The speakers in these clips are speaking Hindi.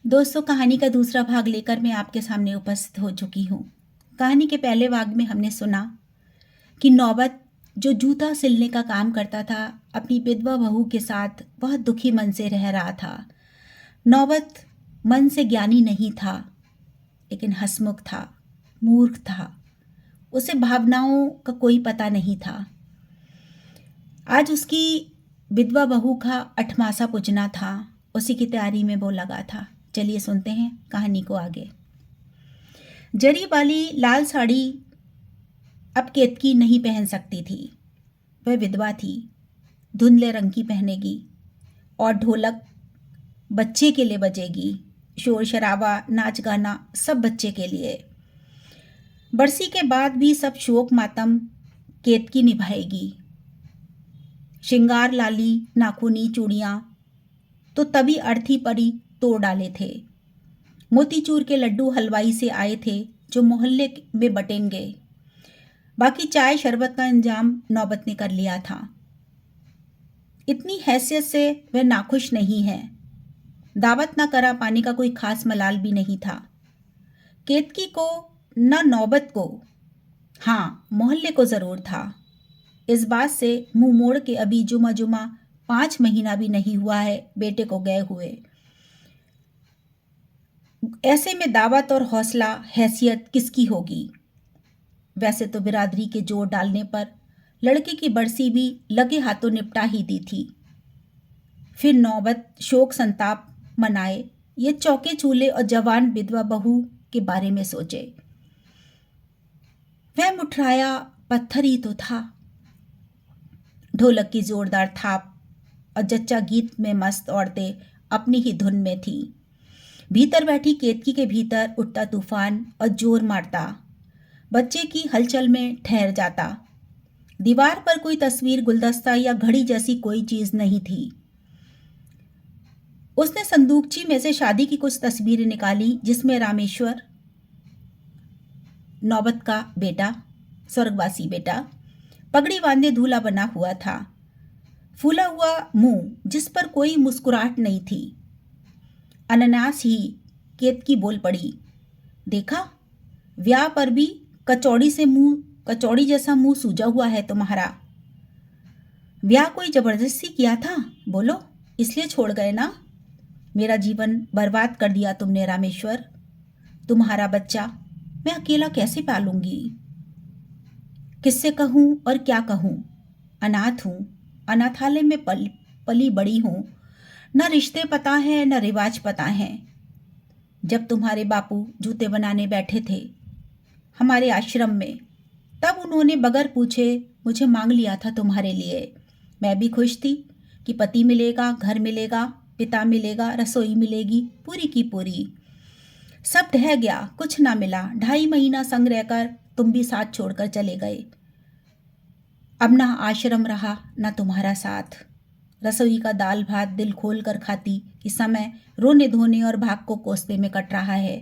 दोस्तों, कहानी का दूसरा भाग लेकर मैं आपके सामने उपस्थित हो चुकी हूँ। कहानी के पहले भाग में हमने सुना कि नौबत जो जूता सिलने का काम करता था, अपनी विधवा बहू के साथ बहुत दुखी मन से रह रहा था। नौबत मन से ज्ञानी नहीं था, लेकिन हंसमुख था, मूर्ख था। उसे भावनाओं का कोई पता नहीं था। आज उसकी विधवा बहू का 8 मासा पूजना था। उसी की तैयारी में वो लगा था। चलिए सुनते हैं कहानी को आगे। जरी वाली लाल साड़ी अब केतकी नहीं पहन सकती थी। वह विधवा थी। धुंधले रंग की पहनेगी और ढोलक बच्चे के लिए बजेगी। शोर शराबा, नाच गाना सब बच्चे के लिए। बरसी के बाद भी सब शोक मातम केतकी निभाएगी। श्रृंगार लाली, नाखूनी, चूड़ियाँ तो तभी अर्थी परी तोड़ डाले थे। मोतीचूर के लड्डू हलवाई से आए थे जो मोहल्ले में बटेंगे। बाकी चाय शरबत का इंतजाम नौबत ने कर लिया था। इतनी हैसियत से वह नाखुश नहीं है। दावत न करा पाने का कोई खास मलाल भी नहीं था। केतकी को न नौबत को, हाँ मोहल्ले को जरूर था। इस बात से मुंह मोड़ के अभी जुमा जुमा 5 महीना भी नहीं हुआ है बेटे को गए हुए। ऐसे में दावत और हौसला हैसियत किसकी होगी। वैसे तो बिरादरी के जोर डालने पर लड़के की बरसी भी लगे हाथों निपटा ही दी थी। फिर नौबत शोक संताप मनाए, ये चौके चूल्हे और जवान विधवा बहू के बारे में सोचे। वह मुठराया पत्थर ही तो था। ढोलक की जोरदार थाप और जच्चा गीत में मस्त औरतें अपनी ही धुन में थी। भीतर बैठी केतकी के भीतर उठता तूफान और जोर मारता बच्चे की हलचल में ठहर जाता। दीवार पर कोई तस्वीर, गुलदस्ता या घड़ी जैसी कोई चीज नहीं थी। उसने संदूकची में से शादी की कुछ तस्वीरें निकाली जिसमें रामेश्वर, नौबत का बेटा, स्वर्गवासी बेटा, पगड़ी बांधे दूल्हा बना हुआ था। फूला हुआ मुंह जिस पर कोई मुस्कुराहट नहीं थी। अनन्यास ही केतकी बोल पड़ी, देखा, ब्याह पर भी कचौड़ी जैसा मुंह सूजा हुआ है तुम्हारा। ब्याह कोई जबरदस्ती किया था? बोलो, इसलिए छोड़ गए ना? मेरा जीवन बर्बाद कर दिया तुमने रामेश्वर। तुम्हारा बच्चा मैं अकेला कैसे पालूंगी? किससे कहूं और क्या कहूं? अनाथ हूं, अनाथालय में पली बड़ी हूं। न रिश्ते पता है न रिवाज पता है। जब तुम्हारे बापू जूते बनाने बैठे थे हमारे आश्रम में, तब उन्होंने बगैर पूछे मुझे मांग लिया था तुम्हारे लिए। मैं भी खुश थी कि पति मिलेगा, घर मिलेगा, पिता मिलेगा, रसोई मिलेगी, पूरी की पूरी। सब ढह गया, कुछ ना मिला। 2.5 महीना संग रहकर तुम भी साथ छोड़कर चले गए। अब ना आश्रम रहा ना तुम्हारा साथ। रसोई का दाल भात दिल खोल कर खाती कि समय रोने धोने और भाग को कोसने में कट रहा है।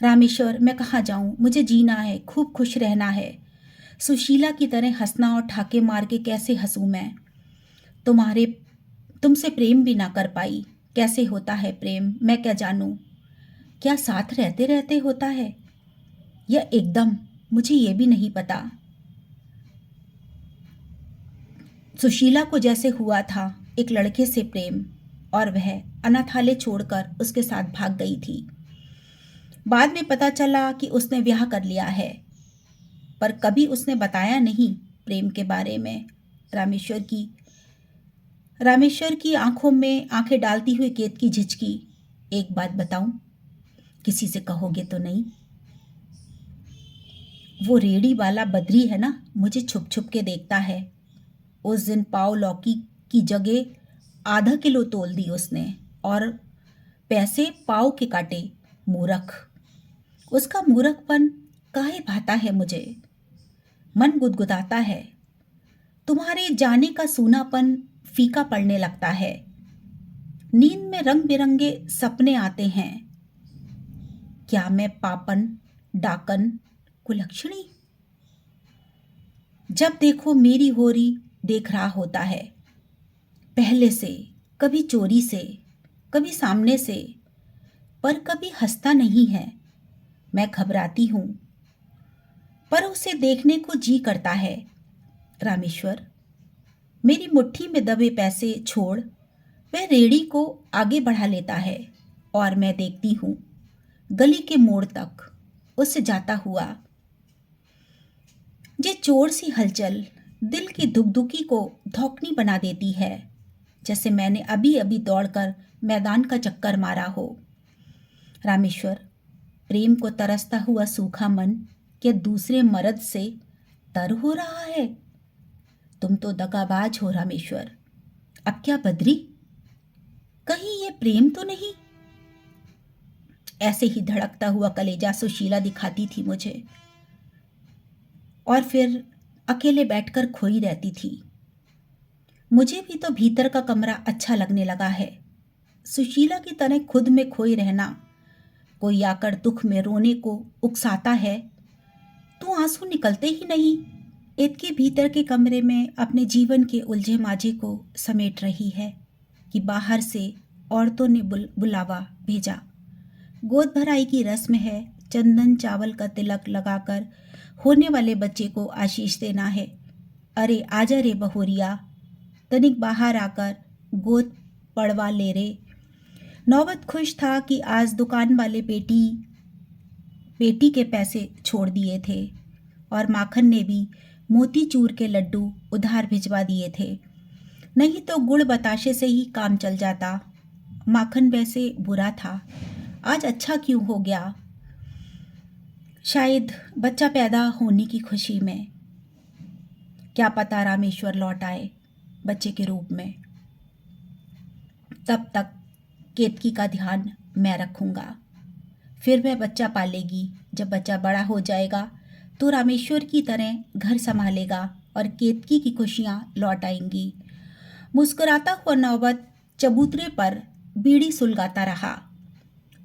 रामेश्वर, मैं कहाँ जाऊं? मुझे जीना है, खूब खुश रहना है। सुशीला की तरह हंसना और ठाके मार के कैसे हंसूं मैं? तुम्हारे तुमसे प्रेम भी ना कर पाई। कैसे होता है प्रेम मैं क्या जानूं? क्या साथ रहते रहते होता है या एकदम, मुझे ये भी नहीं पता। सुशीला को जैसे हुआ था एक लड़के से प्रेम, और वह अनाथालय छोड़कर उसके साथ भाग गई थी। बाद में पता चला कि उसने ब्याह कर लिया है, पर कभी उसने बताया नहीं प्रेम के बारे में। रामेश्वर की आंखों में आंखें डालती हुई केतकी झिझकी, एक बात बताऊं, किसी से कहोगे तो नहीं? वो रेड़ी वाला बद्री है ना, मुझे छुप छुप के देखता है। उस दिन पाव लौकी की जगह आधा किलो तोल दी उसने, और पैसे पाव के काटे। मूर्ख, उसका मूर्खपन काहे भाता है मुझे। मन गुदगुदाता है। तुम्हारे जाने का सूनापन फीका पड़ने लगता है। नींद में रंग बिरंगे सपने आते हैं। क्या मैं पापन, डाकन, कुलक्षणी? जब देखो मेरी होरी देख रहा होता है, पहले से, कभी चोरी से, कभी सामने से। पर कभी हंसता नहीं है। मैं घबराती हूँ, पर उसे देखने को जी करता है। रामेश्वर, मेरी मुट्ठी में दबे पैसे छोड़ वह रेड़ी को आगे बढ़ा लेता है और मैं देखती हूँ गली के मोड़ तक उससे जाता हुआ। ये जोर सी हलचल दिल की धुकधुकी को धौकनी बना देती है, जैसे मैंने अभी अभी दौड़कर मैदान का चक्कर मारा हो। रामेश्वर, प्रेम को तरसता हुआ सूखा मन क्या दूसरे मर्द से तर हो रहा है? तुम तो दगाबाज हो रामेश्वर। अब क्या बद्री, कहीं ये प्रेम तो नहीं? ऐसे ही धड़कता हुआ कलेजा सुशीला दिखाती थी मुझे, और फिर अकेले बैठकर खोई रहती थी। मुझे भी तो भीतर का कमरा अच्छा लगने लगा है। सुशीला की तरह खुद में खोई रहना। कोई आकर दुख में रोने को उकसाता है तो आंसू निकलते ही नहीं। इतके भीतर के कमरे में अपने जीवन के उलझे माझे को समेट रही है कि बाहर से औरतों ने बुलावा भेजा। गोद भराई की रस्म है, चंदन चावल का तिलक लगाकर होने वाले बच्चे को आशीष देना है। अरे आजा रे बहोरिया, तनिक बाहर आकर गोद पड़वा ले रे। नौबत खुश था कि आज दुकान वाले बेटी के पैसे छोड़ दिए थे और माखन ने भी मोतीचूर के लड्डू उधार भिजवा दिए थे, नहीं तो गुड़ बताशे से ही काम चल जाता। माखन वैसे बुरा था, आज अच्छा क्यों हो गया? शायद बच्चा पैदा होने की खुशी में। क्या पता रामेश्वर लौट आए बच्चे के रूप में। तब तक केतकी का ध्यान मैं रखूंगा। फिर वह बच्चा पालेगी। जब बच्चा बड़ा हो जाएगा तो रामेश्वर की तरह घर संभालेगा और केतकी की खुशियाँ लौट आएंगी। मुस्कुराता हुआ नौबत चबूतरे पर बीड़ी सुलगाता रहा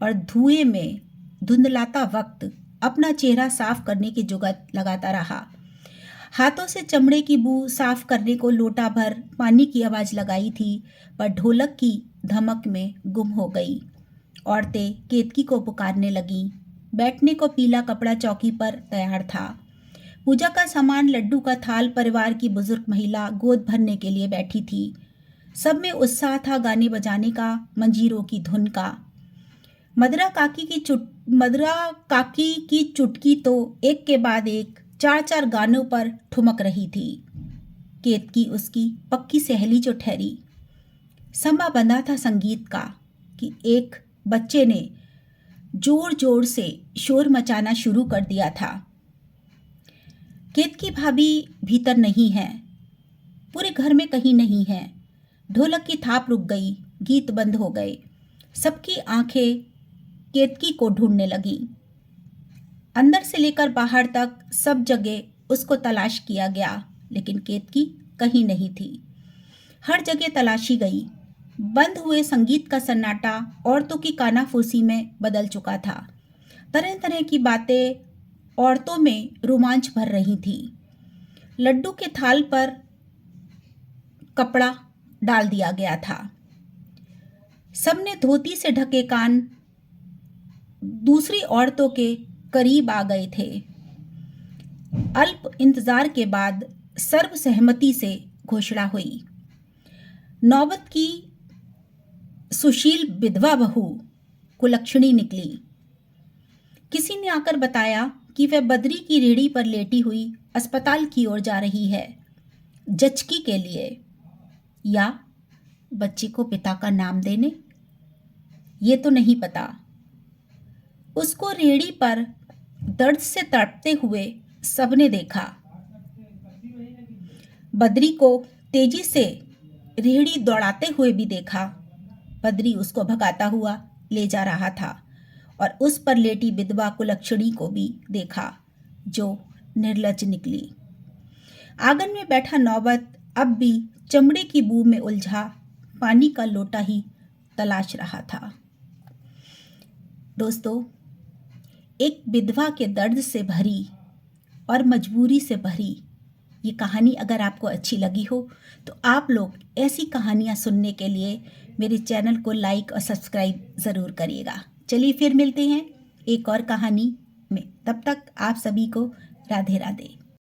और धुएं में धुंधलाता वक्त अपना चेहरा साफ करने की जुगत लगाता रहा। हाथों से चमड़े की बू साफ करने को लोटा भर पानी की आवाज़ लगाई थी, पर ढोलक की धमक में गुम हो गई। औरतें केतकी को पुकारने लगीं। बैठने को पीला कपड़ा चौकी पर तैयार था। पूजा का सामान, लड्डू का थाल, परिवार की बुजुर्ग महिला गोद भरने के लिए बैठी थी। सब में उत्साह था गाने बजाने का, मंजीरों की धुन का। मदरा काकी की चुटकी तो एक के बाद एक 4-4 गानों पर ठुमक रही थी। केतकी उसकी पक्की सहेली जो ठहरी। समा बंधा था संगीत का कि एक बच्चे ने जोर जोर से शोर मचाना शुरू कर दिया था। केतकी भाभी भीतर नहीं है, पूरे घर में कहीं नहीं है। ढोलक की थाप रुक गई, गीत बंद हो गए। सबकी आंखें केतकी को ढूंढने लगी। अंदर से लेकर बाहर तक सब जगह उसको तलाश किया गया, लेकिन केतकी कहीं नहीं थी। हर जगह तलाशी गई। बंद हुए संगीत का सन्नाटा औरतों की कानाफूसी में बदल चुका था। तरह तरह की बातें औरतों में रोमांच भर रही थी। लड्डू के थाल पर कपड़ा डाल दिया गया था। सबने धोती से ढके कान दूसरी औरतों के करीब आ गए थे। अल्प इंतजार के बाद सर्वसहमति से घोषणा हुई। नौबत की सुशील विधवा बहू कुलक्षणी निकली। किसी ने आकर बताया कि वह बद्री की रेहड़ी पर लेटी हुई अस्पताल की ओर जा रही है, जचकी के लिए, या बच्चे को पिता का नाम देने, ये तो नहीं पता। उसको रेहड़ी पर दर्द से तड़पते हुए सबने देखा। बद्री को तेजी से रेहड़ी दौड़ाते हुए भी देखा। बद्री उसको भगाता हुआ ले जा रहा था और उस पर लेटी विधवा कुलक्षणी को भी देखा, जो निर्लज निकली। आंगन में बैठा नौबत अब भी चमड़े की बू में उलझा पानी का लोटा ही तलाश रहा था। दोस्तों, एक विधवा के दर्द से भरी और मजबूरी से भरी ये कहानी अगर आपको अच्छी लगी हो तो आप लोग ऐसी कहानियाँ सुनने के लिए मेरे चैनल को लाइक और सब्सक्राइब ज़रूर करिएगा। चलिए फिर मिलते हैं एक और कहानी में। तब तक आप सभी को राधे राधे।